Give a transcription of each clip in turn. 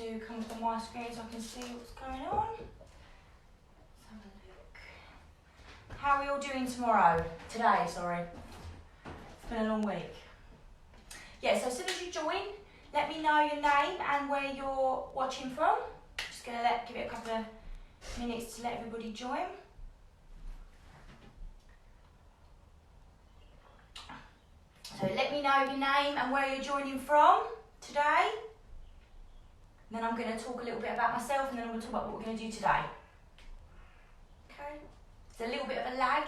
to come up on my screen so I can see what's going on. Let's have a look. How are we all doing today, sorry. It's been a long week. Yeah, so as soon as you join, let me know your name and where you're watching from. Just going to give it a couple of minutes to let everybody join. So let me know your name and where you're joining from today. And then I'm going to talk a little bit about myself and then I'm going to talk about what we're going to do today. Okay? It's a little bit of a lag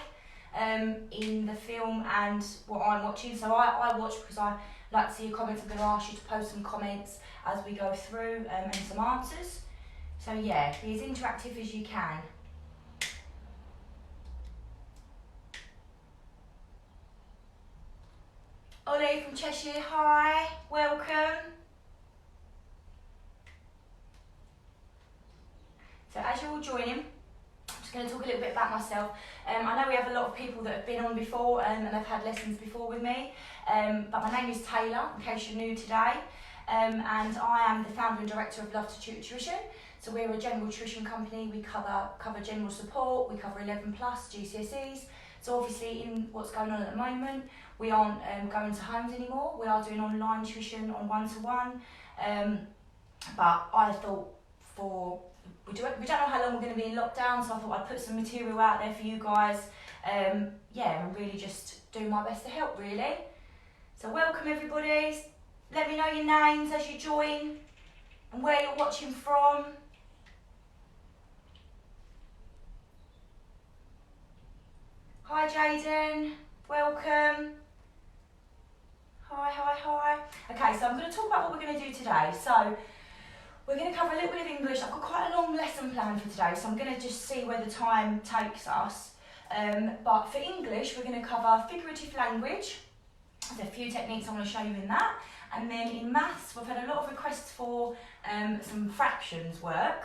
in the film and what I'm watching. So I watch because I like to see your comments. I'm going to ask you to post some comments as we go through and some answers. So yeah, be as interactive as you can. Ollie from Cheshire, hi, welcome. So as you're all joining, I'm just going to talk a little bit about myself. I know we have a lot of people that have been on before and they've had lessons before with me, but my name is Taylor, in case you're new today, and I am the founder and director of Love to Tutor Tuition. So we're a general tuition company. We cover general support, we cover 11 plus GCSEs. So obviously in what's going on at the moment, we aren't going to homes anymore. We are doing online tuition on one-to-one, but I thought we don't know how long we're going to be in lockdown, so I thought I'd put some material out there for you guys, yeah, and really just do my best to help, really. So welcome everybody. Let me know your names as you join and where you're watching from. Hi Jaden, welcome. Hi. Okay, so I'm going to talk about what we're going to do today. So we're going to cover a little bit of English. I've got quite a long lesson plan for today, so I'm going to just see where the time takes us. But for English, we're going to cover figurative language. There's a few techniques I want to show you in that. And then in maths, we've had a lot of requests for some fractions work.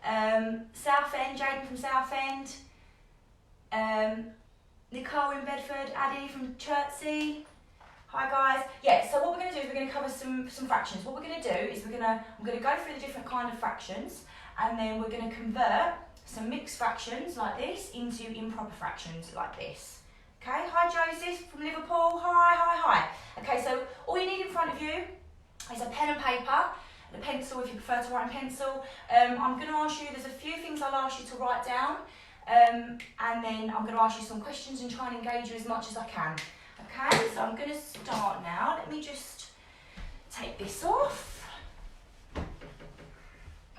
Southend, Jaden from Southend. Nicole in Bedford, Addie from Chertsey. Hi guys. Yeah, so what we're going to do is we're going to cover some fractions. What we're going to do is I'm going to go through the different kind of fractions and then we're going to convert some mixed fractions like this into improper fractions like this. Okay, hi Joseph from Liverpool. Hi. Okay, so all you need in front of you is a pen and paper, and a pencil if you prefer to write in pencil. I'm going to ask you, there's a few things I'll ask you to write down. And then I'm going to ask you some questions and try and engage you as much as I can. Okay, so I'm going to start now. Let me just take this off.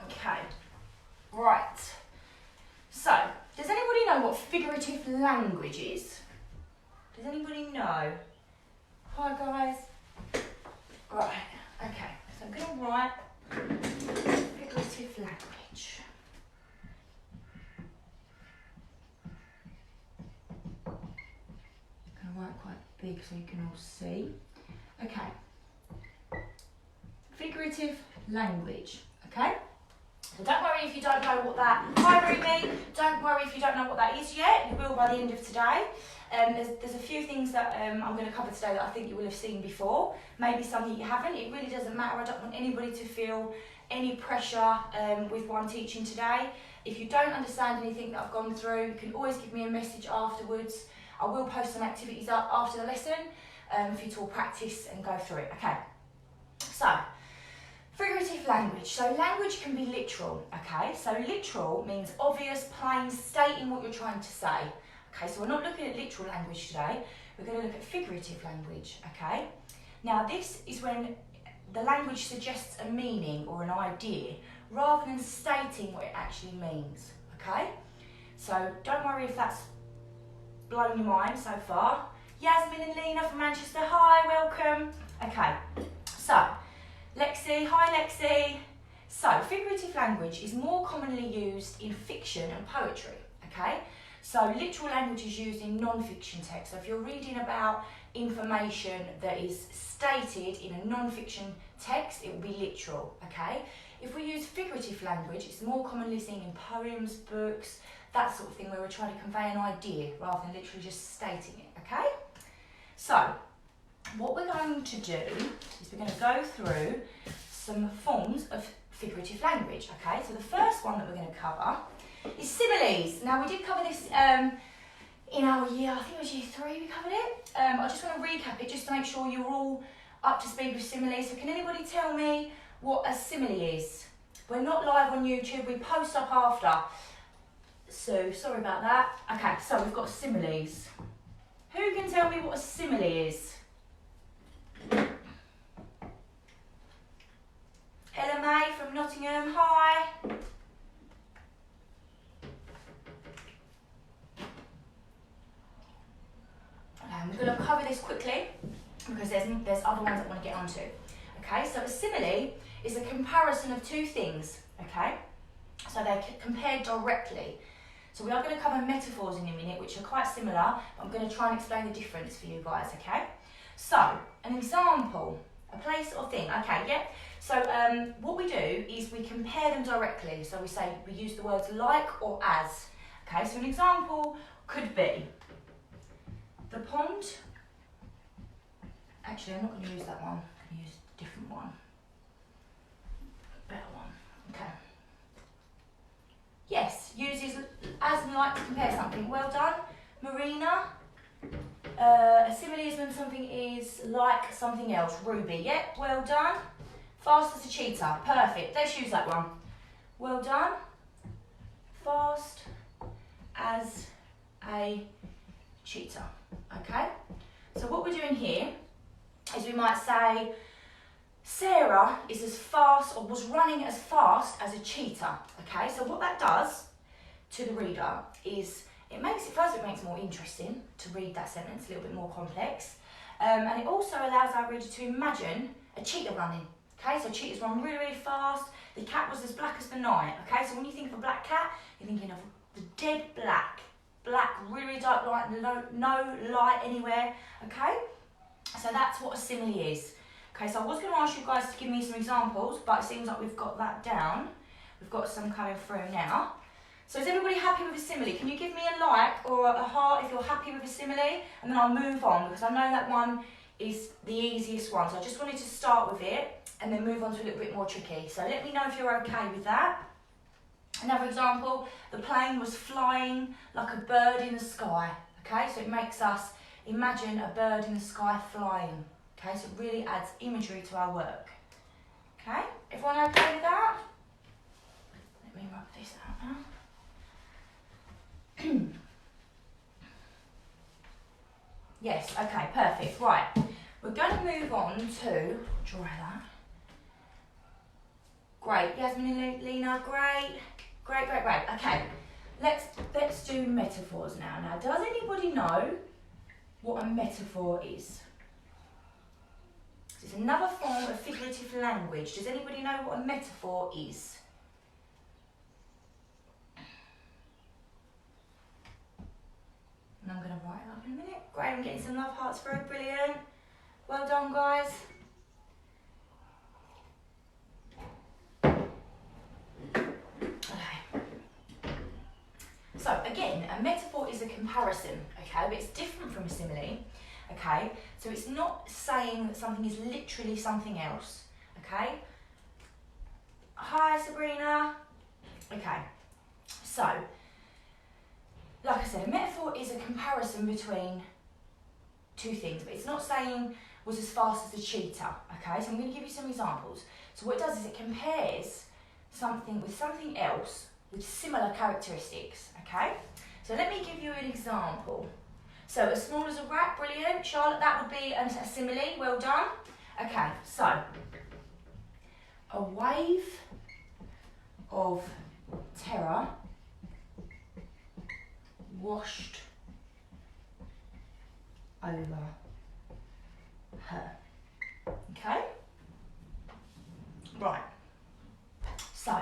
Okay, right. So, does anybody know what figurative language is? Does anybody know? Hi guys. Right, okay, so I'm going to write figurative language. Write quite big so you can all see. Okay. Figurative language. Okay. So don't worry if you don't know what that. Hi Ruby. Don't worry if you don't know what that is yet. You will by the end of today. There's a few things that I'm going to cover today that I think you will have seen before. Maybe something you haven't. It really doesn't matter. I don't want anybody to feel any pressure with what I'm teaching today. If you don't understand anything that I've gone through, you can always give me a message afterwards. I will post some activities up after the lesson for you to all practice and go through it. Okay, so figurative language. So language can be literal, okay? So literal means obvious, plain, stating what you're trying to say. Okay, so we're not looking at literal language today. We're going to look at figurative language, okay? Now this is when the language suggests a meaning or an idea rather than stating what it actually means, okay? So don't worry if that's blown your mind so far. Yasmin and Lena from Manchester, hi, welcome. Okay, so Lexi, hi Lexi. So figurative language is more commonly used in fiction and poetry, okay? So literal language is used in non-fiction text. So if you're reading about information that is stated in a non-fiction text, it will be literal, okay? If we use figurative language, it's more commonly seen in poems, books, that sort of thing, where we're trying to convey an idea rather than literally just stating it, okay? So, what we're going to do is we're going to go through some forms of figurative language, okay? So the first one that we're going to cover is similes. Now, we did cover this in our year, I think it was year 3 we covered it. I just want to recap it just to make sure you're all up to speed with similes. So can anybody tell me what a simile is? We're not live on YouTube, we post up after. So, sorry about that. Okay, so we've got similes. Who can tell me what a simile is? Ella May from Nottingham, hi. We're going to cover this quickly because there's other ones I want to get onto. Okay, so a simile is a comparison of two things, okay? So they're compared directly. So we are going to cover metaphors in a minute, which are quite similar, but I'm going to try and explain the difference for you guys, okay? So, an example, a place or thing, okay, yeah? So what we do is we compare them directly. So we use the words like or as, okay? So an example could be, the pond, actually I'm not going to use that one, I'm going to use a different one, better one, okay. Yes, uses as and like to compare something. Well done, Marina. A simile is when something is like something else. Ruby, yeah, well done. Fast as a cheetah, perfect. Let's use that one. Well done. Fast as a cheetah, okay? So what we're doing here is we might say, Sarah is as fast, or was running as fast as a cheetah, okay? So what that does to the reader is, it makes it more interesting to read that sentence, a little bit more complex. And it also allows our reader to imagine a cheetah running, okay? So cheetahs run really, really fast. The cat was as black as the night, okay? So when you think of a black cat, you're thinking of the dead black, really, really dark light, no light anywhere, okay? So that's what a simile is. Okay, so I was going to ask you guys to give me some examples, but it seems like we've got that down. We've got some coming through now. So is everybody happy with a simile? Can you give me a like or a heart if you're happy with a simile? And then I'll move on, because I know that one is the easiest one. So I just wanted to start with it and then move on to a little bit more tricky. So let me know if you're okay with that. Another example, the plane was flying like a bird in the sky. Okay, so it makes us imagine a bird in the sky flying. Okay, so it really adds imagery to our work. Okay, everyone okay with that? Let me rub this out now. Yes, okay, perfect. Right, we're going to move on to, draw that. Great, Yasmin and Lena, great. Great. Okay, let's do metaphors now. Now, does anybody know what a metaphor is? It's another form of figurative language. Does anybody know what a metaphor is? And I'm going to write it up in a minute. Great, I'm getting some love hearts through. Brilliant. Well done, guys. Okay. So, again, a metaphor is a comparison, okay? But it's different from a simile. Okay, so it's not saying that something is literally something else, okay? Hi, Sabrina. Okay, so, like I said, a metaphor is a comparison between two things, but it's not saying was as fast as a cheetah, okay? So I'm going to give you some examples. So what it does is it compares something with something else with similar characteristics, okay? So let me give you an example. So as small as a rat, brilliant. Charlotte, that would be a simile, well done. Okay, so a wave of terror washed over her. Okay? Right. So,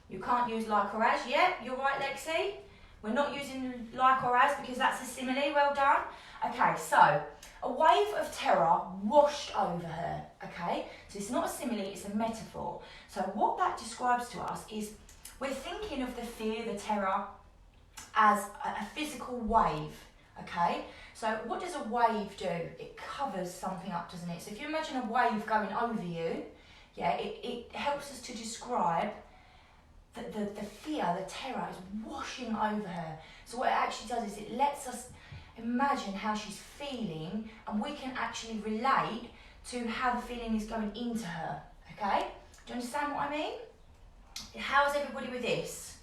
you can't use like or as yet. You're right, Lexi. We're not using like or as because that's a simile, well done. Okay, so a wave of terror washed over her, okay? So it's not a simile, it's a metaphor. So what that describes to us is we're thinking of the fear, the terror, as a physical wave, okay? So what does a wave do? It covers something up, doesn't it? So if you imagine a wave going over you, Yeah, it helps us to describe the fear, the terror is washing over her. So what it actually does is it lets us imagine how she's feeling, and we can actually relate to how the feeling is going into her, okay? Do you understand what I mean? How's everybody with this?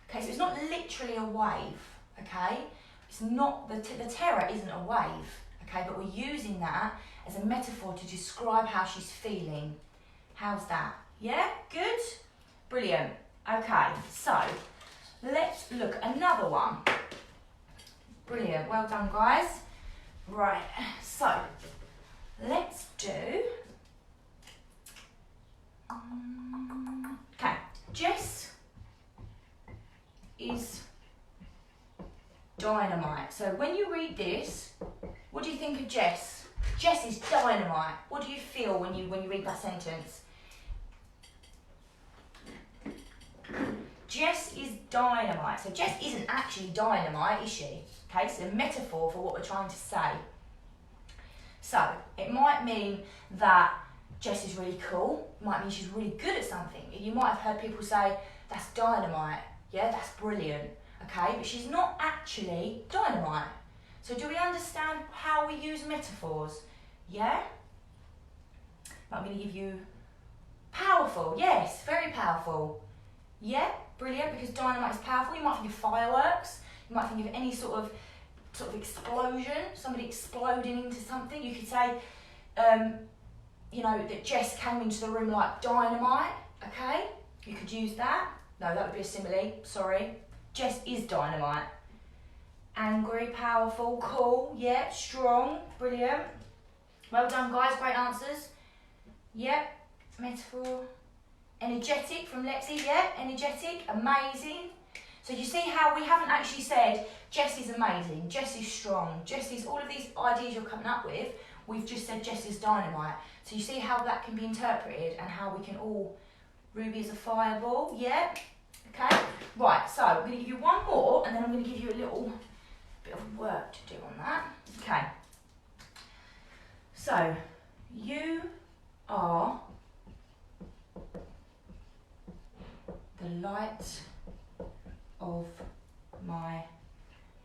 Okay, so it's not literally a wave, okay? It's not, the terror isn't a wave, okay? But we're using that as a metaphor to describe how she's feeling. How's that? Yeah, good? Brilliant. Okay, so let's look at another one. Brilliant, well done guys. Right, so let's do, okay, Jess is dynamite. So when you read this, what do you think of Jess? Jess is dynamite. What do you feel when you read that sentence? Jess is dynamite. So Jess isn't actually dynamite, is she? Okay, it's a metaphor for what we're trying to say. So it might mean that Jess is really cool. It might mean she's really good at something. You might have heard people say, that's dynamite. Yeah, that's brilliant. Okay, but she's not actually dynamite. So do we understand how we use metaphors? Yeah? I'm going to give you powerful. Yes, very powerful. Yeah, brilliant, because dynamite is powerful. You might think of fireworks. You might think of any sort of explosion, somebody exploding into something. You could say, you know, that Jess came into the room like dynamite, okay? You could use that. No, that would be a simile, sorry. Jess is dynamite. Angry, powerful, cool, yeah, strong, brilliant. Well done guys, great answers. Yep, metaphor. Energetic from Lexi, yeah, energetic, amazing. So you see how we haven't actually said Jess is amazing, Jess is strong, Jess is all of these ideas you're coming up with, we've just said Jess is dynamite. So you see how that can be interpreted and how we can all, Ruby is a fireball, yeah, okay. Right, so I'm going to give you one more and then I'm going to give you a little bit of work to do on that. Okay. So, you are the light of my,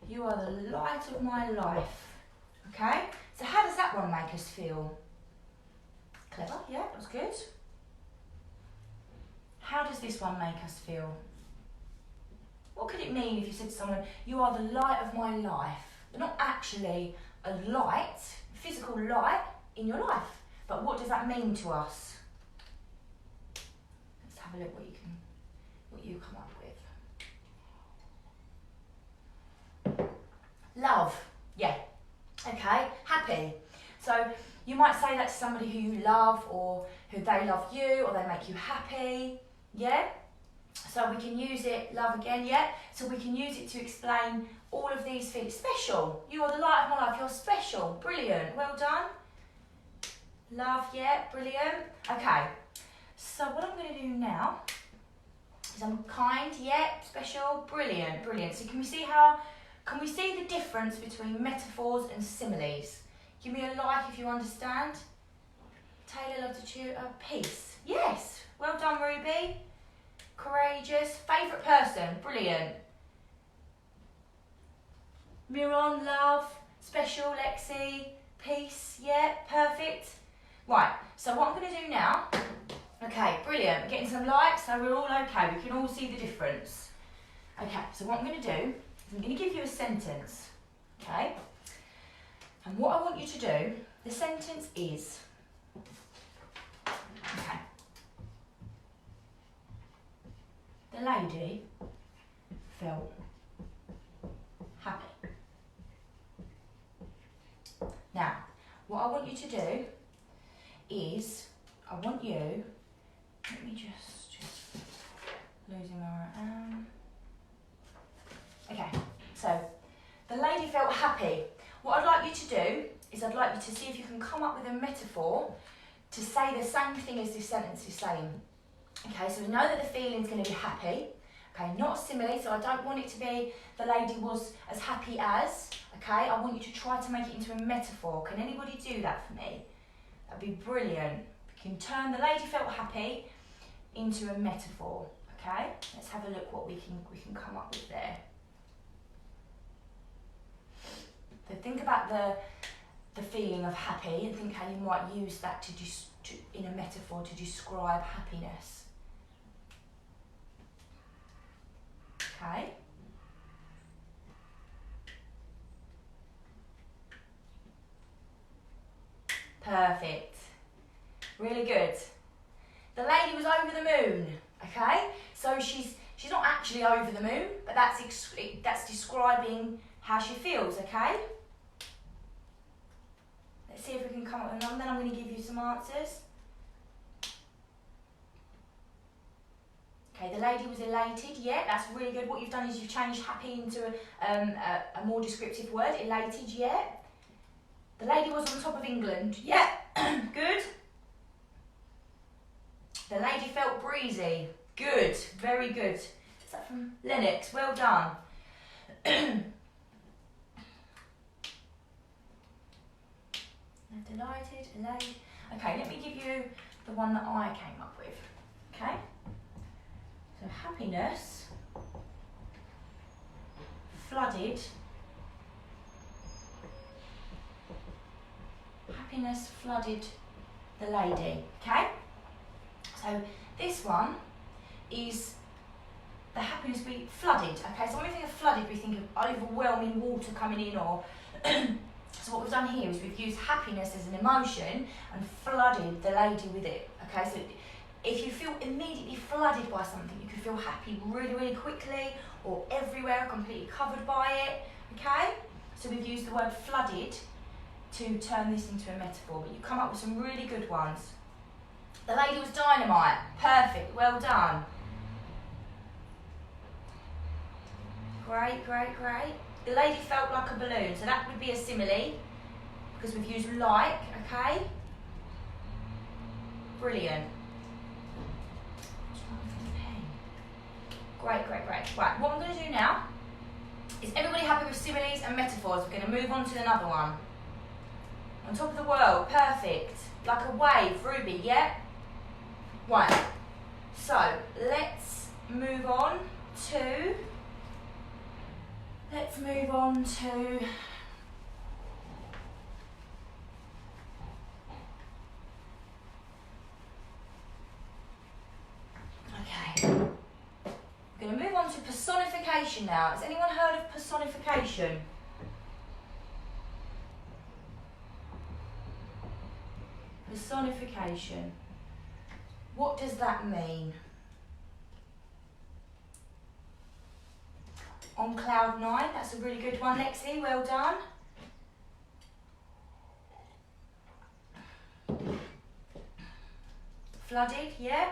you are the light of my life. Okay? So how does that one make us feel? Clever, yeah, that's good. How does this one make us feel? What could it mean if you said to someone, you are the light of my life? But not actually a light, physical light in your life. But what does that mean to us? Let's have a look what you come up with. Love, yeah, okay, happy. So you might say that to somebody who you love or who they love you or they make you happy, yeah? So we can use it, love again, yeah? So we can use it to explain all of these things. Special, you are the light of my life, you're special, brilliant, well done. Love, yeah, brilliant. Okay, so what I'm going to do now is I'm kind, yeah, special, brilliant, brilliant. So can we see the difference between metaphors and similes? Give me a like if you understand. Taylor loves to cheer peace. Yes, well done Ruby. Courageous, favourite person, brilliant. Miron, love, special, Lexi, peace, yeah, perfect. Right, so what I'm going to do now, okay, brilliant, we're getting some likes, so we're all okay, we can all see the difference. Okay, so what I'm going to do is I'm going to give you a sentence, okay? And what I want you to do, the sentence is, okay, the lady felt happy. Now, what I want you to do is, I want you, let me just losing where I am. Okay, so the lady felt happy. What I'd like you to do is I'd like you to see if you can come up with a metaphor to say the same thing as this sentence is saying. Okay, so we know that the feeling's going to be happy. Okay, not a simile, so I don't want it to be the lady was as happy as. Okay, I want you to try to make it into a metaphor. Can anybody do that for me? That'd be brilliant, You can turn the lady felt happy into a metaphor. Okay, let's have a look what we can come up with there. So think about the feeling of happy and think how you might use that in a metaphor to describe happiness. Okay. Perfect. Really good. The lady was over the moon. Okay, so she's not actually over the moon, but that's describing how she feels. Okay. Let's see if we can come up with another. Then I'm going to give you some answers. Okay, the lady was elated. Yeah, that's really good. What you've done is you've changed happy into a more descriptive word. Elated. Yeah. The lady was on top of England. Yeah. Good. The lady felt breezy. Good. Very good. Is that from Lennox? Well done. Delighted, elated. Okay, let me give you the one that I came up with. Okay? So happiness flooded. Happiness flooded the lady. Okay? So this one is the happiness we flooded. Okay, so when we think of flooded, we think of overwhelming water coming in, or so what we've done here is we've used happiness as an emotion and flooded the lady with it. Okay, so if you feel immediately flooded by something, you can feel happy really, really quickly, or everywhere, completely covered by it. Okay, so we've used the word flooded to turn this into a metaphor, but you come up with some really good ones. The lady was dynamite. Perfect. Well done. Great, great, great. The lady felt like a balloon, so that would be a simile because we've used like. Okay. Brilliant. Great, great, great. Right, what I'm going to do now is everybody happy with similes and metaphors? We're going to move on to another one. On top of the world, perfect. Like a wave, Ruby, yeah? Right, so let's move on to, okay. We're going to move on to personification now. Has anyone heard of personification? Personification. What does that mean? On cloud 9, that's a really good one, Lexi, well done. Flooded, yeah.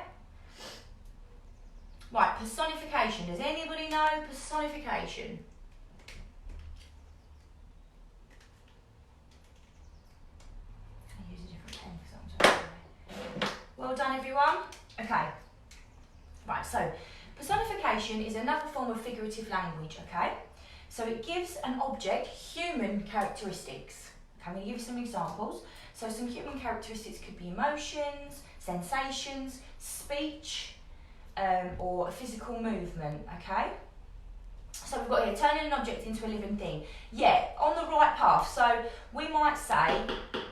Right, personification. Does anybody know personification? I'll use a different pen because I'm sorry. Well done, everyone. Okay. Right, so personification is another form of figurative language, okay? So it gives an object human characteristics. Okay, I'm going to give you some examples. So some human characteristics could be emotions, sensations, speech, or a physical movement, okay? So we've got here, turning an object into a living thing. Yeah, on the right path. So we might say,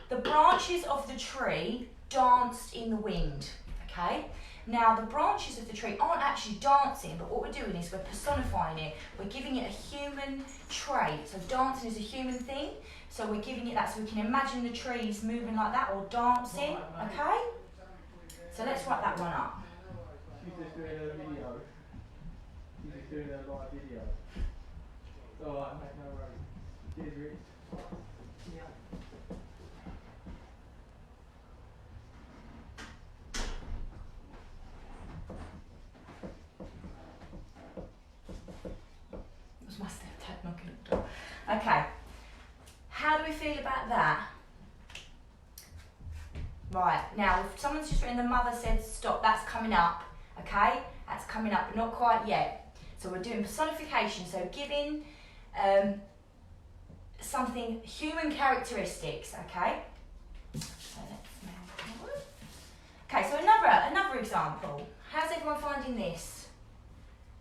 the branches of the tree danced in the wind, okay? Now, the branches of the tree aren't actually dancing, but what we're doing is we're personifying it. We're giving it a human trait. So dancing is a human thing. So we're giving it that so we can imagine the trees moving like that or dancing, okay? So let's write that one up. She's just doing a video. She's just doing a live video. It's alright, mate, no worries. Cheers, Rich. Yeah. It was my stepdad knocking at the door. Okay. How do we feel about that? Right, now if someone's just written the mother said stop, that's coming up, okay? That's coming up, but not quite yet. So we're doing personification, so giving something human characteristics, okay? So let's move forward. Alright, another example. How's everyone finding this?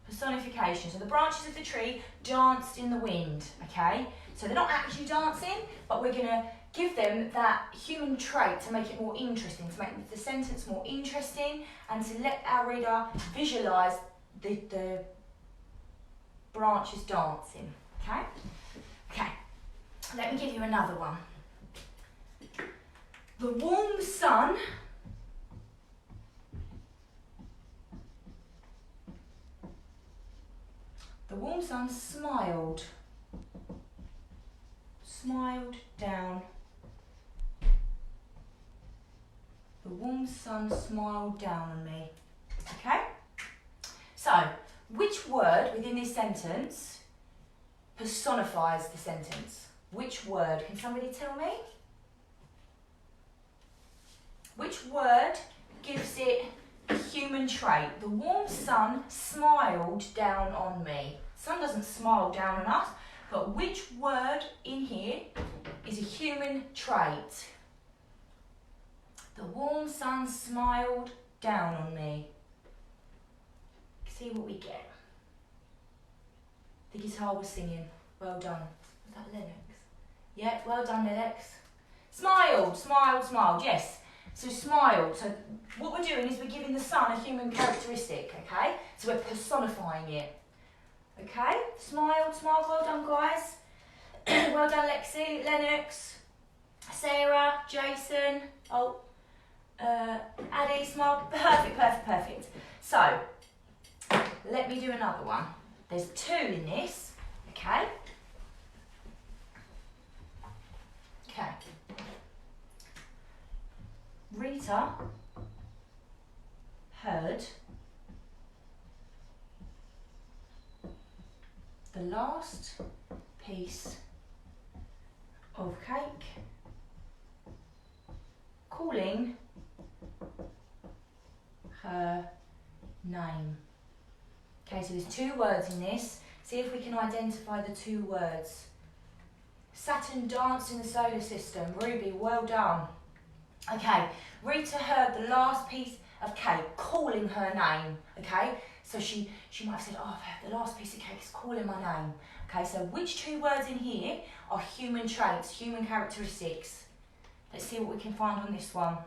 Personification. So the branches of the tree danced in the wind, okay? So they're not actually dancing, but we're going to give them that human trait to make it more interesting, to make the sentence more interesting, and to let our reader visualise the branches dancing, okay? Okay, let me give you another one. The warm sun smiled down. The warm sun smiled down on me. Okay? So, which word within this sentence personifies the sentence? Which word? Can somebody tell me? Which word gives it a human trait? The warm sun smiled down on me. Sun doesn't smile down on us, but which word in here is a human trait? The warm sun smiled down on me. See what we get. The guitar was singing. Well done. Was that Lennox? Yeah, well done, Lennox. Smiled, yes. So smiled. So what we're doing is we're giving the sun a human characteristic, okay? So we're personifying it. Okay? Smiled, well done, guys. Well done, Lexi, Lennox, Sarah, Jason, Addie, smile. Perfect. So, let me do another one. There's two in this, okay? Okay. Rita heard the last piece of cake calling her name. Okay, so there's two words in this. See if we can identify the two words. Saturn danced in the solar system. Ruby, well done. Okay, Rita heard the last piece of cake calling her name. Okay, so she might have said, oh, the last piece of cake is calling my name. Okay, so which two words in here are human traits, human characteristics? Let's see what we can find on this one.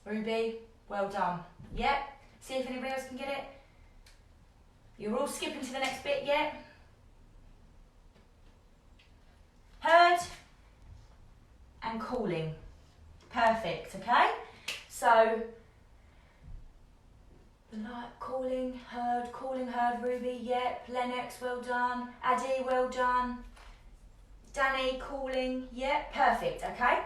Ruby, well done. Yep, see if anybody else can get it. You're all skipping to the next bit, yeah? Heard and calling. Perfect, okay? So, the light calling heard, Ruby, yep. Lennox, well done. Addie, well done. Danny, calling, yep. Perfect, okay?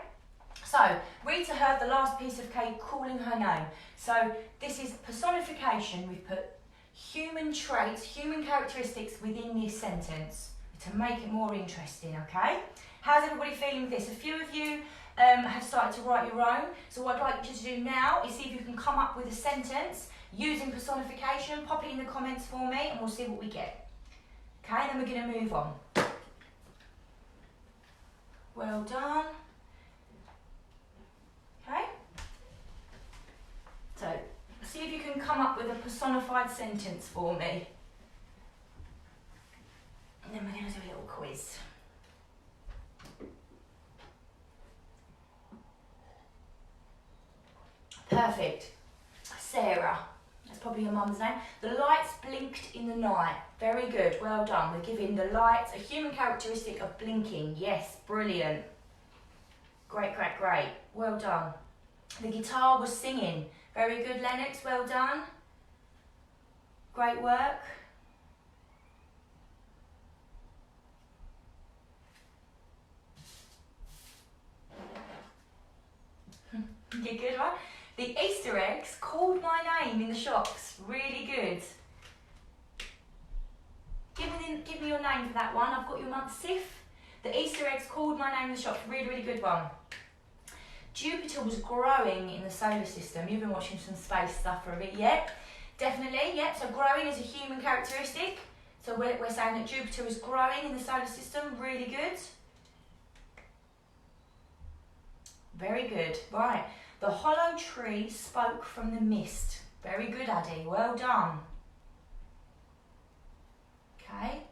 So, Rita heard the last piece of cake calling her name. So, this is personification. We've put human traits, human characteristics within this sentence to make it more interesting, okay? How's everybody feeling with this? A few of you have started to write your own. So what I'd like you to do now is see if you can come up with a sentence using personification. Pop it in the comments for me and we'll see what we get. Okay, then we're going to move on. Well done. Okay. So, see if you can come up with a personified sentence for me. And then we're going to do a little quiz. Perfect. Sarah, that's probably your mum's name. The lights blinked in the night. Very good, well done. We're giving the lights a human characteristic of blinking. Yes, brilliant. Great. Well done. The guitar was singing. Very good, Lennox, well done. Great work. You good one? The Easter eggs called my name in the shops. Really good. Give me your name for that one. I've got your month, Sif. The Easter eggs called my name in the shops. Really good one. Jupiter was growing in the solar system. You've been watching some space stuff for a bit, yeah? Definitely, yeah. So growing is a human characteristic. So we're saying that Jupiter is growing in the solar system. Really good. Very good. Right. The hollow tree spoke from the mist. Very good, Addy. Well done. Okay.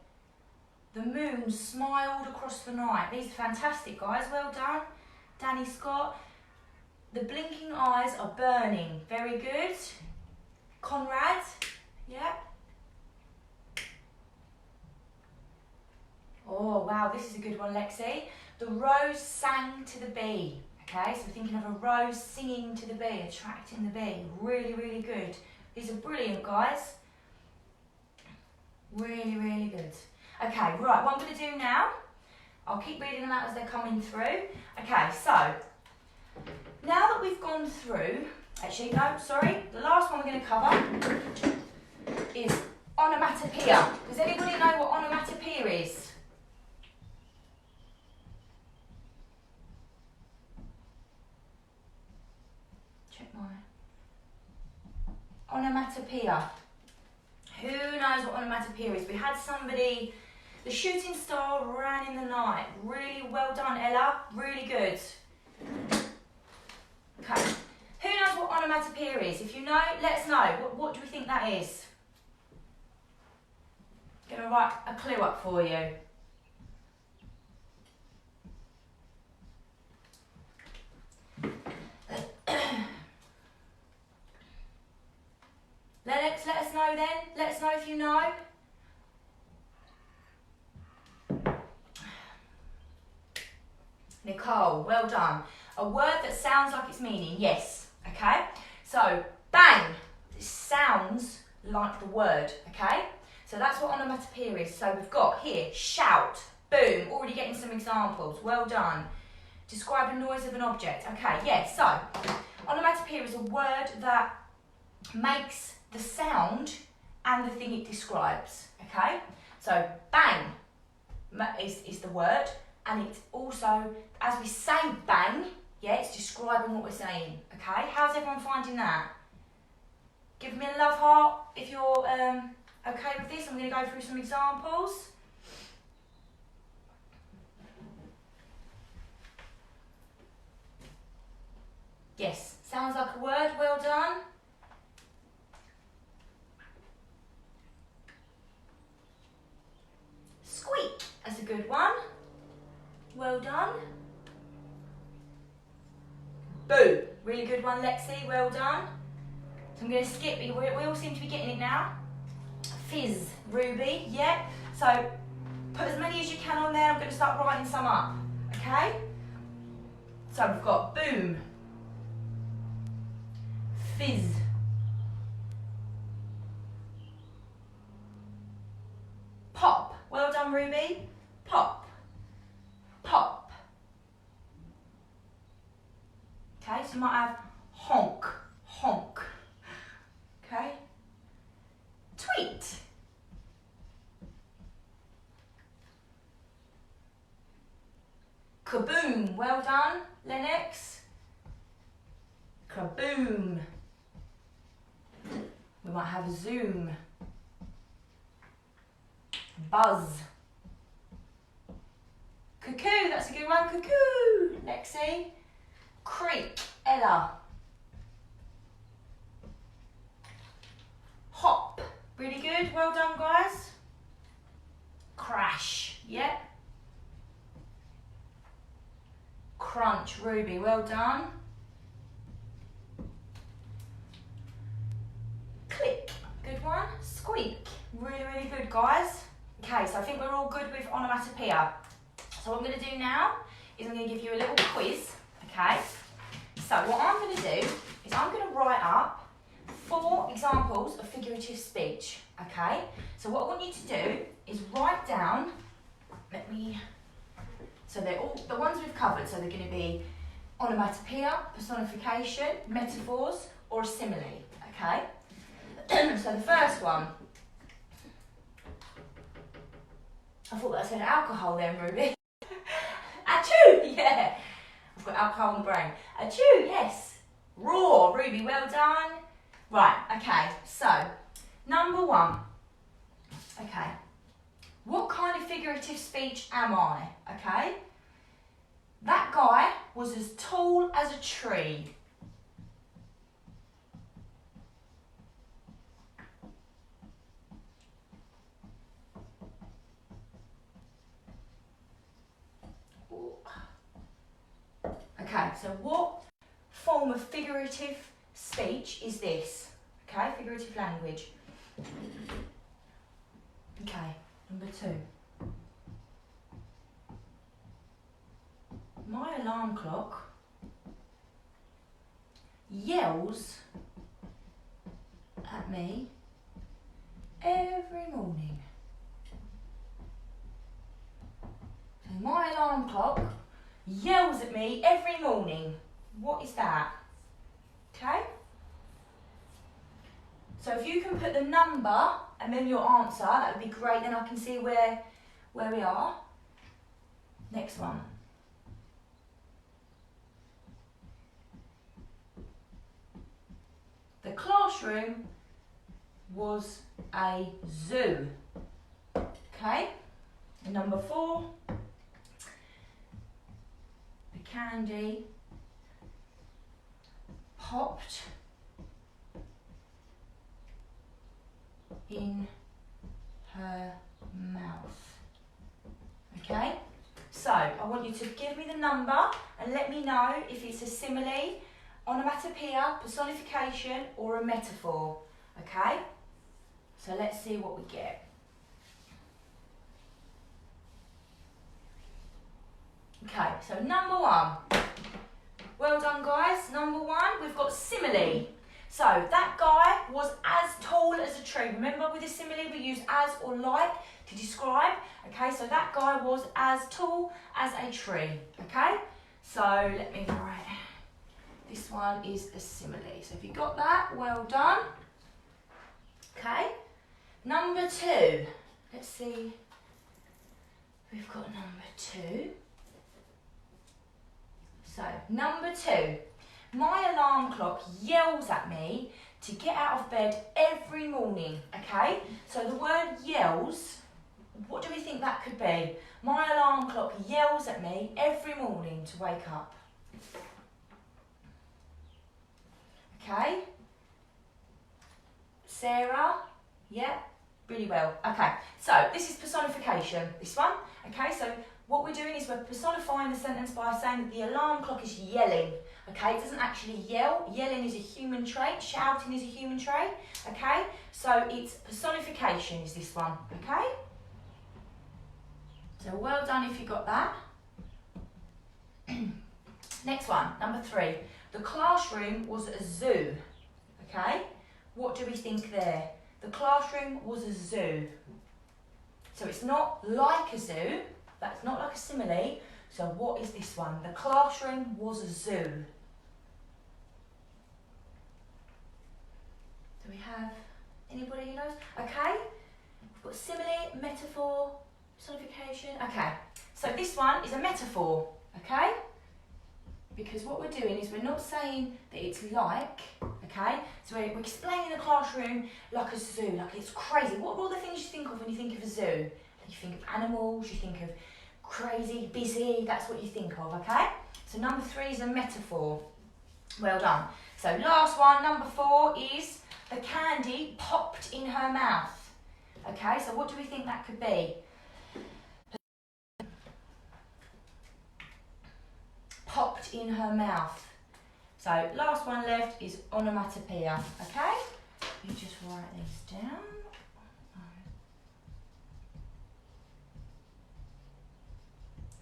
The moon smiled across the night. These are fantastic, guys. Well done. Danny Scott. The blinking eyes are burning. Very good. Conrad. Yeah. Oh, wow. This is a good one, Lexi. The rose sang to the bee. Okay, so we're thinking of a rose singing to the bee, attracting the bee. Really, really good. These are brilliant, guys. Really, really good. Okay, right, what I'm going to do now, I'll keep reading them out as they're coming through. Okay, so, now that we've gone through, actually, no, sorry, the last one we're going to cover is onomatopoeia. Does anybody know what onomatopoeia is? Onomatopoeia. Who knows what onomatopoeia is? We had somebody, the shooting star ran in the night. Really well done, Ella. Really good. Okay. Who knows what onomatopoeia is? If you know, let us know. What do we think that is? I'm going to write a clue up for you. Let us know then. Let us know if you know. Nicole, well done. A word that sounds like its meaning. Yes. Okay. So bang sounds like the word. Okay. So that's what onomatopoeia is. So we've got here shout, boom. Already getting some examples. Well done. Describe the noise of an object. Okay. Yes. So onomatopoeia is a word that makes the sound and the thing it describes, okay? So bang is the word, and it's also, as we say bang, yeah, it's describing what we're saying, okay? How's everyone finding that? Give me a love heart if you're okay with this. I'm going to go through some examples. Yes, sounds like a word, well done. Squeak, that's a good one. Well done. Boo, really good one, Lexi, well done. So I'm going to skip, we all seem to be getting it now. Fizz, Ruby, yeah. So put as many as you can on there, I'm going to start writing some up, okay? So we've got boom, fizz, pop, well done Ruby, pop, pop. Okay, so you might have honk, honk, okay? Tweet. Kaboom, well done, Lennox. Kaboom. We might have zoom. Buzz. Cuckoo, that's a good one, cuckoo, Lexi. Creak, Ella. Hop, really good, well done guys. Crash, yep. Crunch, Ruby, well done. Click, good one. Squeak, really, really good guys. Okay, so I think we're all good with onomatopoeia. So what I'm going to do now is I'm going to give you a little quiz, okay? So what I'm going to do is I'm going to write up 4 examples of figurative speech, okay? So what I want you to do is write down, so they're all, the ones we've covered, so they're going to be onomatopoeia, personification, metaphors, or a simile, okay? So the first one, I thought that said alcohol then, Ruby. Achoo, yeah. I've got alcohol in the brain. Achoo, yes. Raw, Ruby, well done. Right, okay, so, number 1. Okay. What kind of figurative speech am I? Okay. That guy was as tall as a tree. Okay, so what form of figurative speech is this? Okay, figurative language. Okay, number 2. My alarm clock yells at me every morning. So my alarm clock yells at me every morning. What is that? Okay? So if you can put the number and then your answer, that would be great, then I can see where we are. Next one. The classroom was a zoo. Okay? And number 4. The candy popped in her mouth. Okay? So, I want you to give me the number and let me know if it's a simile, onomatopoeia, personification or a metaphor. Okay? So let's see what we get. Okay, so number 1. Well done guys. Number 1, we've got simile. So that guy was as tall as a tree. Remember with the simile we use as or like to describe. Okay, so that guy was as tall as a tree. Okay, so let me write. This one is a simile. So if you got that, well done. Okay, number 2. Let's see. We've got number 2. So number 2. My alarm clock yells at me to get out of bed every morning, okay? So the word yells, what do we think that could be? My alarm clock yells at me every morning to wake up. Okay? Sarah? Yeah? Really well. Okay, so this is personification, this one. Okay, so what we're doing is we're personifying the sentence by saying that the alarm clock is yelling. Okay, it doesn't actually yell. Yelling is a human trait. Shouting is a human trait. Okay, so it's personification is this one. Okay, so well done if you got that. Next one, number 3. The classroom was a zoo. Okay, what do we think there? The classroom was a zoo. So it's not like a zoo. That's not like a simile. So what is this one? The classroom was a zoo. Do we have anybody who knows? Okay, we've got simile, metaphor, personification. Okay, so this one is a metaphor, okay? Because what we're doing is we're not saying that it's like, okay? So we're explaining the classroom like a zoo, like it's crazy. What are all the things you think of when you think of a zoo? You think of animals, you think of crazy, busy, that's what you think of, okay? So number 3 is a metaphor. Well done. So last one, number 4 is the candy popped in her mouth. Okay, so what do we think that could be? Popped in her mouth. So last one left is onomatopoeia, okay? You just write these down.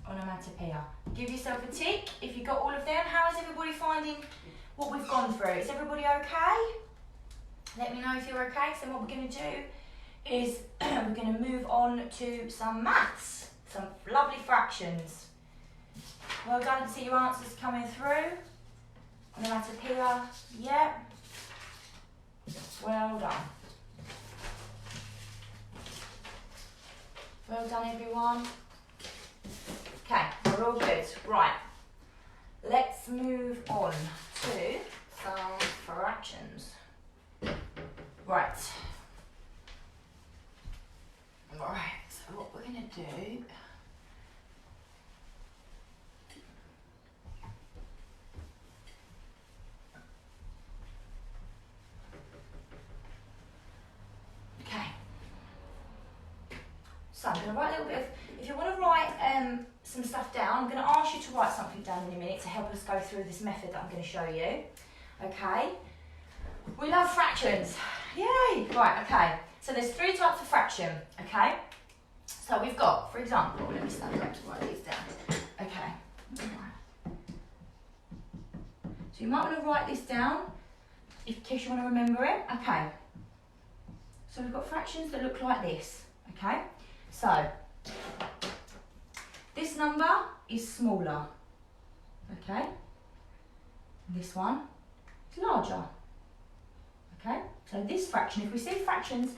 Onomatopoeia. Give yourself a tick if you got all of them. How is everybody finding what we've gone through? Is everybody okay? Let me know if you're okay. So what we're going to do is we're going to move on to some maths, some lovely fractions. Well done to see your answers coming through. Onomatopoeia, yeah. Well done. Well done everyone. Okay, we're all good. Right, let's move on to some fractions. Right. Alright, so what we're going to do So I'm going to write a little bit of, if you want to write some stuff down, I'm going to ask you to write something down in a minute to help us go through this method that I'm going to show you. Okay? We love fractions. Yay! Right, okay. So there's 3 types of fraction, okay? So we've got, for example, let me stand up to write these down. Okay. So you might want to write this down in case you want to remember it. Okay. So we've got fractions that look like this, okay? So this number is smaller, okay? This one is larger, okay? So this fraction, if we see fractions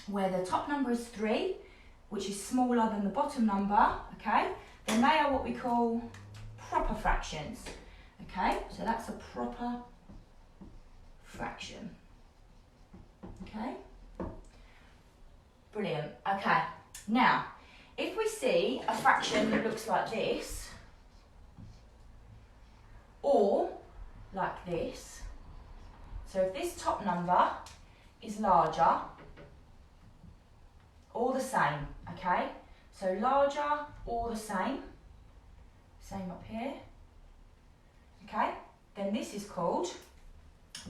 where the top number is 3, which is smaller than the bottom number, okay, then they are what we call proper fractions, okay? So that's a proper fraction, okay? Brilliant, okay. Now, if we see a fraction that looks like this, or like this, so if this top number is larger, or the same, okay? So larger or the same up here, okay? Then this is called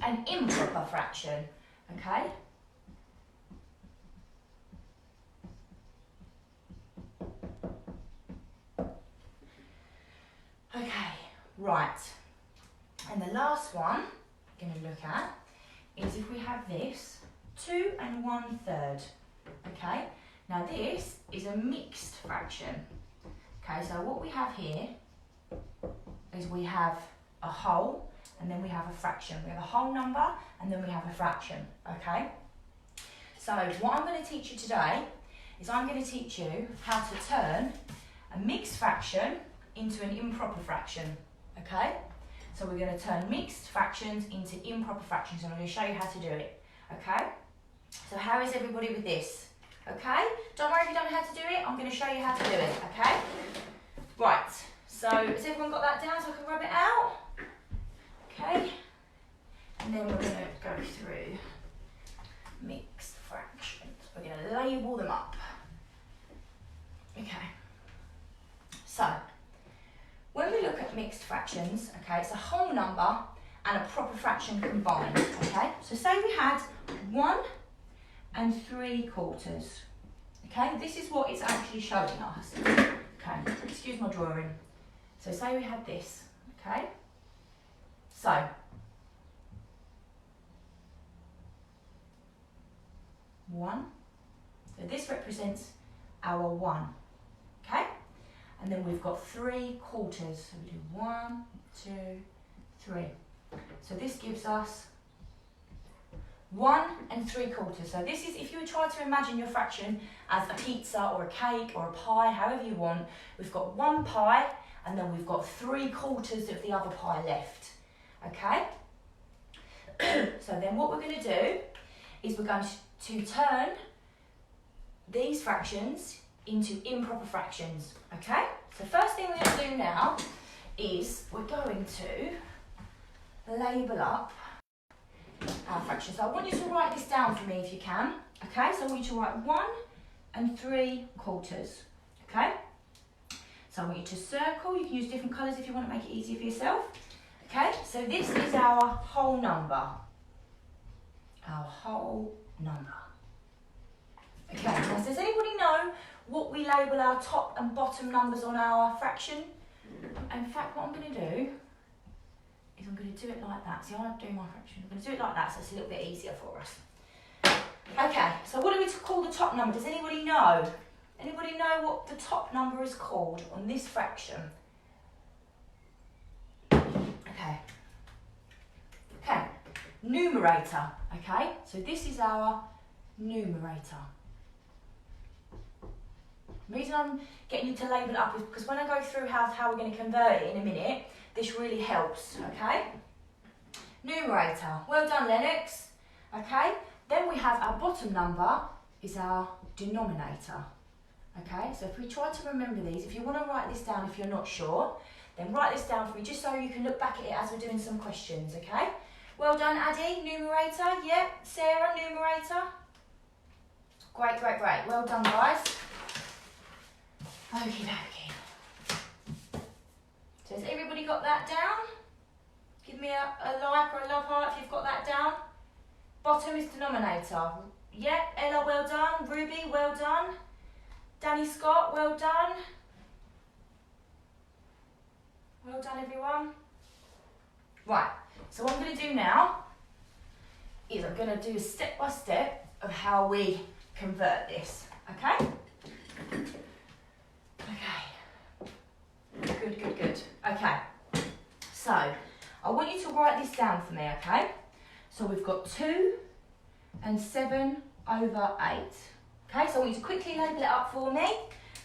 an improper fraction, okay? Okay, right. And the last one I'm going to look at is if we have this 2 1/3. Okay, now this is a mixed fraction. Okay, so what we have here is we have a whole and then we have a fraction. We have a whole number and then we have a fraction. Okay, so what I'm going to teach you today is I'm going to teach you how to turn a mixed fraction into an improper fraction. Okay, so we're going to turn mixed fractions into improper fractions and I'm going to show you how to do it. Okay, so how is everybody with this? Okay, don't worry if you don't know how to do it, I'm going to show you how to do it. Okay, right, so has everyone got that down so I can rub it out? Okay, and then we're going to go through mixed fractions. We're going to label them up. Okay, so when we look at mixed fractions, okay, it's a whole number and a proper fraction combined, okay? So say we had 1 3/4, okay? This is what it's actually showing us, okay? Excuse my drawing. So say we had this, okay? So, one, so this represents our 1, okay? And then we've got 3/4, so we do 1, 2, 3. So this gives us 1 3/4. So this is, if you try to imagine your fraction as a pizza or a cake or a pie, however you want, we've got 1 pie and then we've got 3/4 of the other pie left, okay? So then what we're going to do is we're going to turn these fractions into improper fractions, okay? So first thing we're going to do now is we're going to label up our fractions. So I want you to write this down for me if you can, okay? So I want you to write 1 3/4, okay? So I want you to circle, you can use different colours if you want to make it easier for yourself, okay? So this is our whole number, Okay, now does anybody know what we label our top and bottom numbers on our fraction? In fact, what I'm going to do is I'm going to do it like that. See, I'm doing my fraction. I'm going to do it like that so it's a little bit easier for us. Okay, so what do we call the top number? Does anybody know? Anybody know what the top number is called on this fraction? Okay. Okay, numerator. Okay, so this is our numerator. The reason I'm getting you to label it up is because when I go through how we're going to convert it in a minute, this really helps, okay? Numerator. Well done, Lennox. Okay, then we have our bottom number is our denominator. Okay, so if we try to remember these, if you want to write this down if you're not sure, then write this down for me just so you can look back at it as we're doing some questions, okay? Well done, Addie, numerator. Yep, Sarah, numerator. Great, great, great. Well done, guys. Okie dokie. So has everybody got that down? Give me a like or a love heart if you've got that down. Bottom is denominator. Yeah, Ella, well done. Ruby, well done. Danny Scott, well done. Well done, everyone. Right, so what I'm going to do now is I'm going to do a step-by-step of how we convert this, okay? Okay. Good, good, good. Okay. So, I want you to write this down for me, okay? So we've got 2 and 7 over 8. Okay, so I want you to quickly label it up for me.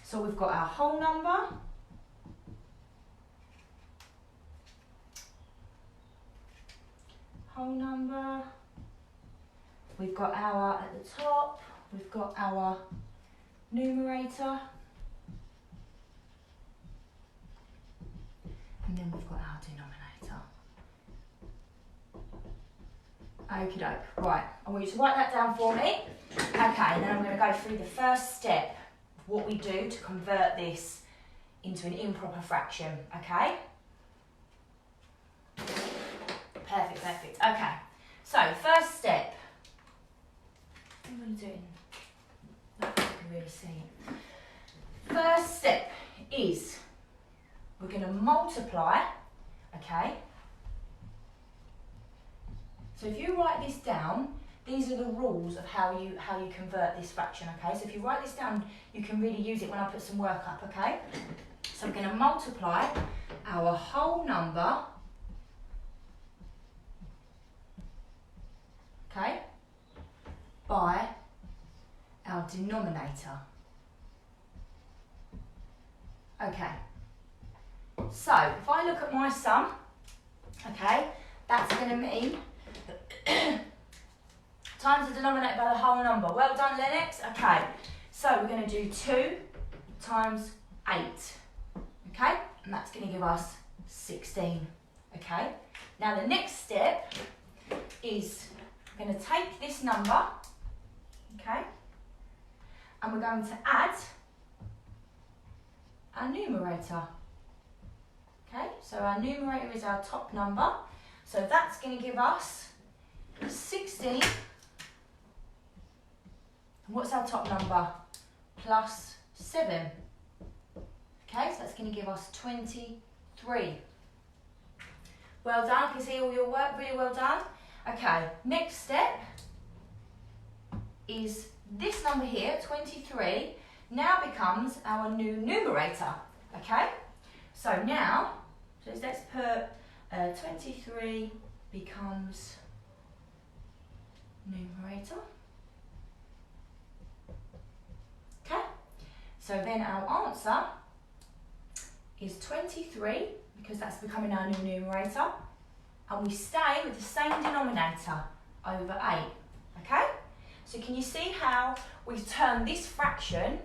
So we've got our whole number. Whole number. We've got our, at the top, we've got our numerator. And then we've got our denominator. Okie doke. Right, I want you to write that down for me. Okay, and then I'm going to go through the first step of what we do to convert this into an improper fraction, okay? Perfect, perfect. Okay, so first step. What are you doing? I don't think you can really see it. First step is we're going to multiply, okay? So if you write this down, these are the rules of how you convert this fraction, okay? So if you write this down, you can really use it when I put some work up, okay? So we're going to multiply our whole number, okay, by our denominator. Okay. So if I look at my sum, okay, that's going to mean times the denominator by the whole number. Well done, Lennox. Okay, so we're going to do 2 times 8, okay, and that's going to give us 16, okay. Now the next step is we're going to take this number, okay, and we're going to add our numerator. Okay, so our numerator is our top number, so that's going to give us 16. And what's our top number? Plus 7. Okay, so that's going to give us 23. Well done, I can see all your work, really well done. Okay, next step is this number here, 23, now becomes our new numerator. Okay, so now, so let's put 23 becomes numerator. Okay, so then our answer is 23 because that's becoming our new numerator, and we stay with the same denominator over 8. Okay, so can you see how we've turned this fraction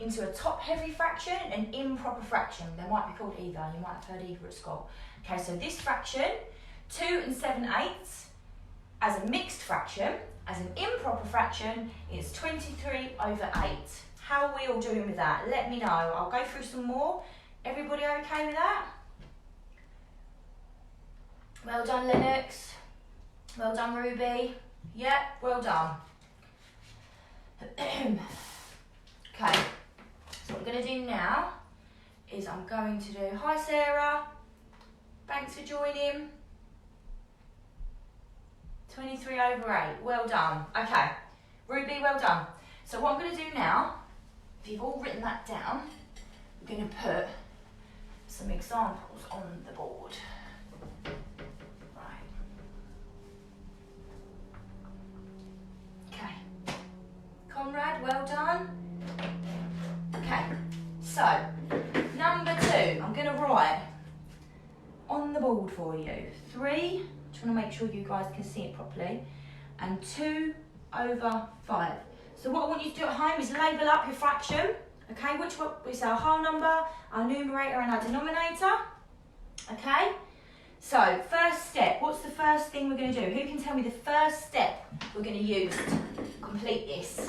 into a top-heavy fraction and an improper fraction? They might be called either, you might have heard either at school. Okay, so this fraction, 2 and 7/8, as a mixed fraction, as an improper fraction, is 23 over 8. How are we all doing with that? Let me know. I'll go through some more. Everybody okay with that? Well done, Lennox. Well done, Ruby. Yeah, well done. Okay, so what I'm going to do now is I'm going to do, hi Sarah, thanks for joining. 23 over 8, well done. Okay, Ruby, well done. So what I'm going to do now, if you've all written that down, I'm going to put some examples on the board. Right. Okay. Conrad, well done. Okay, so number 2, I'm going to write on the board for you 3, just want to make sure you guys can see it properly, and 2 over 5. So what I want you to do at home is label up your fraction, okay, which one is our whole number, our numerator and our denominator, okay. So first step, what's the first thing we're going to do? Who can tell me the first step we're going to use to complete this?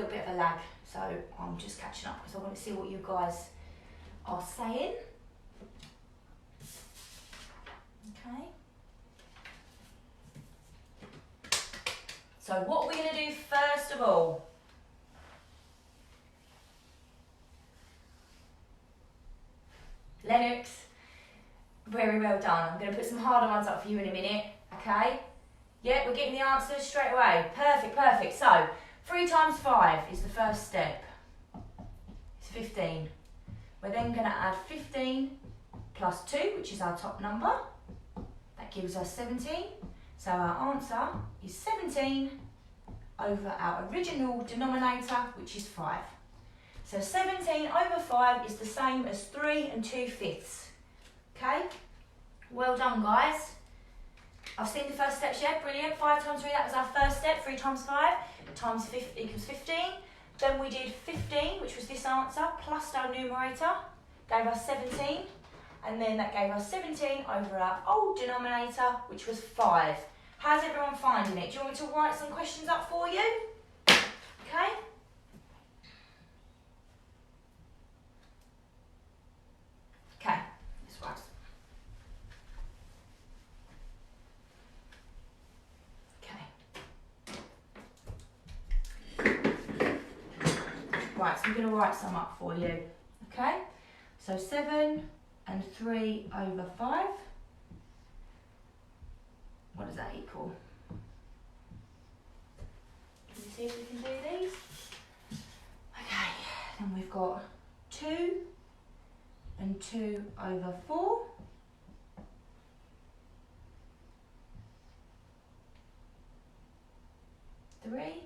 little bit of a lag, so I'm just catching up because I want to see what you guys are saying. Okay. So what we're going to do first of all, Lennox, very well done. I'm going to put some harder ones up for you in a minute, okay? Yeah, we're getting the answers straight away. Perfect, perfect. So, 3 times 5 is the first step. It's 15. We're then going to add 15 plus 2, which is our top number. That gives us 17. So our answer is 17 over our original denominator, which is 5. So 17 over 5 is the same as 3 2/5. Okay? Well done, guys. I've seen the first steps yet, brilliant. 5 times 3, that was our first step. 3 times 5 times 50 equals 15. Then we did 15, which was this answer, plus our numerator, gave us 17. And then that gave us 17 over our old denominator, which was 5. How's everyone finding it? Do you want me to write some questions up for you? Okay? Okay, let's write. Right, so I'm going to write some up for you, okay? So 7 and 3 over 5. What does that equal? Can you see if we can do these? Okay, then we've got 2 and 2 over 4. 3.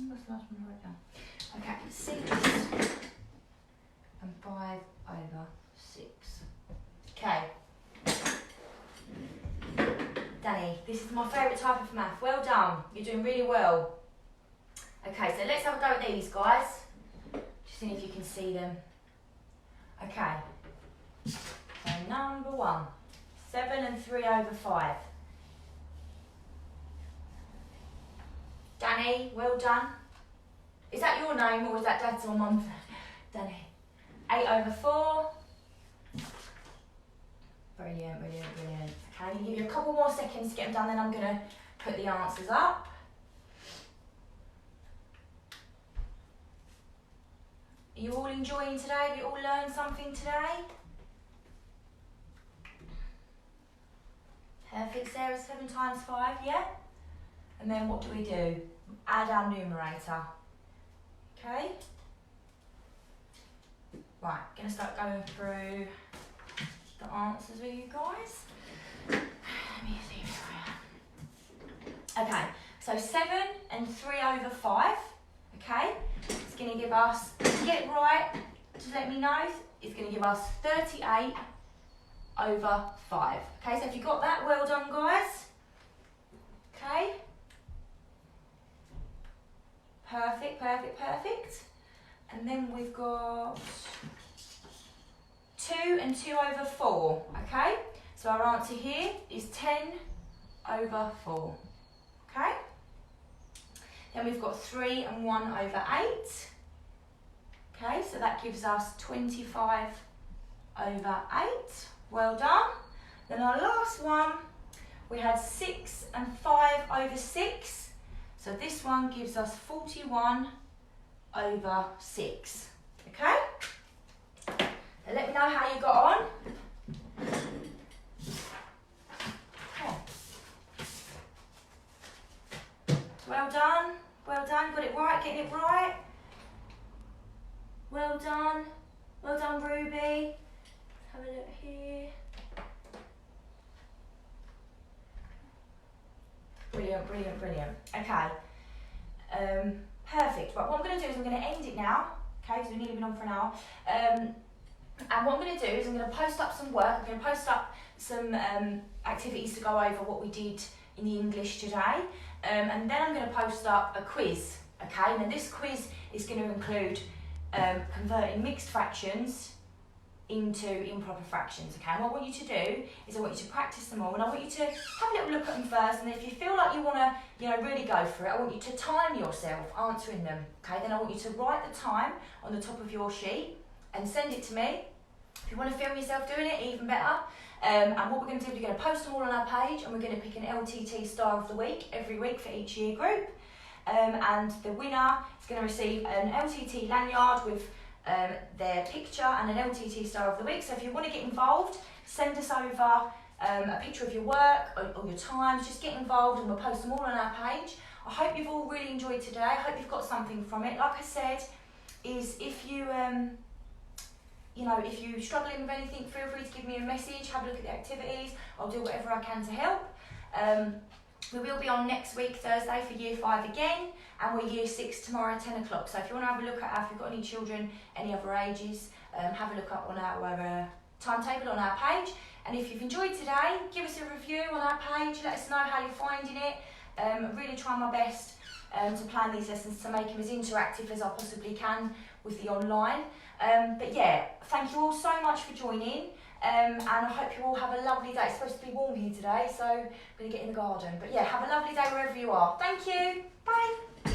What's the last one I wrote down? Okay, 6 and 5 over 6. Okay. Danny, this is my favourite type of math. Well done. You're doing really well. Okay, so let's have a go at these, guys. Just seeing if you can see them. Okay. So number 1. 7 and 3 over 5. Danny, well done. Is that your name or is that Dad's or Mum's? Danny. 8 over 4. Brilliant, brilliant, brilliant. Okay, I'm going to give you a couple more seconds to get them done, then I'm going to put the answers up. Are you all enjoying today? Have you all learned something today? Perfect, Sarah, 7 times 5, yeah? And then what do? Add our numerator. Okay? Right, going to start going through the answers with you guys. Let me see where I am. Okay, so 7 and 3 over 5. Okay? It's going to give us, if you get it right, just let me know, it's going to give us 38 over 5. Okay, so if you got that, well done, guys. Okay? Perfect, perfect, perfect. And then we've got 2 and 2 over 4, okay? So our answer here is 10 over 4, okay? Then we've got 3 and 1 over 8, okay? So that gives us 25 over 8, well done. Then our last one, we had 6 and 5 over 6. So this one gives us 41 over 6, okay? Now let me know how you got on. Okay. Well done, got it right, getting it right. Well done Ruby. Have a look here. Brilliant, brilliant, brilliant. Okay, perfect. Right, what I'm going to do is I'm going to end it now, okay, because we've nearly been on for an hour. And what I'm going to do is I'm going to post up some work. I'm going to post up some activities to go over what we did in the English today. And then I'm going to post up a quiz, okay? Now this quiz is going to include converting mixed fractions into improper fractions, okay? And what I want you to do is I want you to practice them all, and I want you to have a little look at them first, and if you feel like you want to, you know, really go for it, I want you to time yourself answering them, okay? Then I want you to write the time on the top of your sheet and send it to me. If you want to film yourself doing it, even better. And what we're going to do is we're going to post them all on our page, and we're going to pick an LTT Star of the Week every week for each year group. And the winner is going to receive an LTT lanyard with their picture and an LTT Star of the Week. So if you want to get involved, send us over a picture of your work or your times. Just get involved, and we'll post them all on our page. I hope you've all really enjoyed today. I hope you've got something from it. Like I said, is if you you know, if you're struggling with anything, feel free to give me a message, have a look at the activities. I'll do whatever I can to help. We will be on next week, Thursday, for Year 5 again, and we're Year 6 tomorrow at 10 o'clock. So if you want to have a look at, if you've got any children, any other ages, have a look up on our timetable on our page. And if you've enjoyed today, give us a review on our page, let us know how you're finding it. Really try my best to plan these lessons to make them as interactive as I possibly can with the online. But yeah, thank you all so much for joining, and I hope you all have a lovely day. It's supposed to be warm here today, so I'm going to get in the garden. But yeah, have a lovely day wherever you are. Thank you. Bye.